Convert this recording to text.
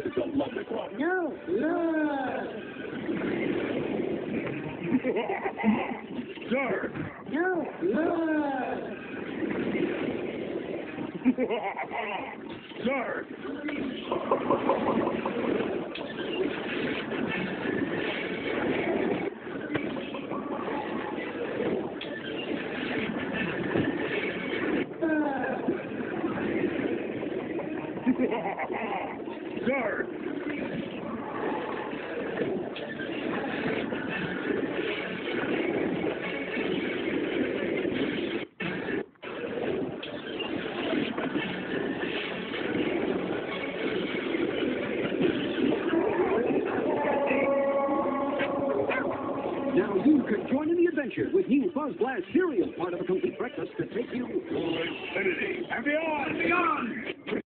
It's a lovely one. No, look. Zurg. No, look. Zurg. Zurg. Now you can join in the adventure with new Buzz Blast cereal, part of a complete breakfast that takes you To infinity and beyond.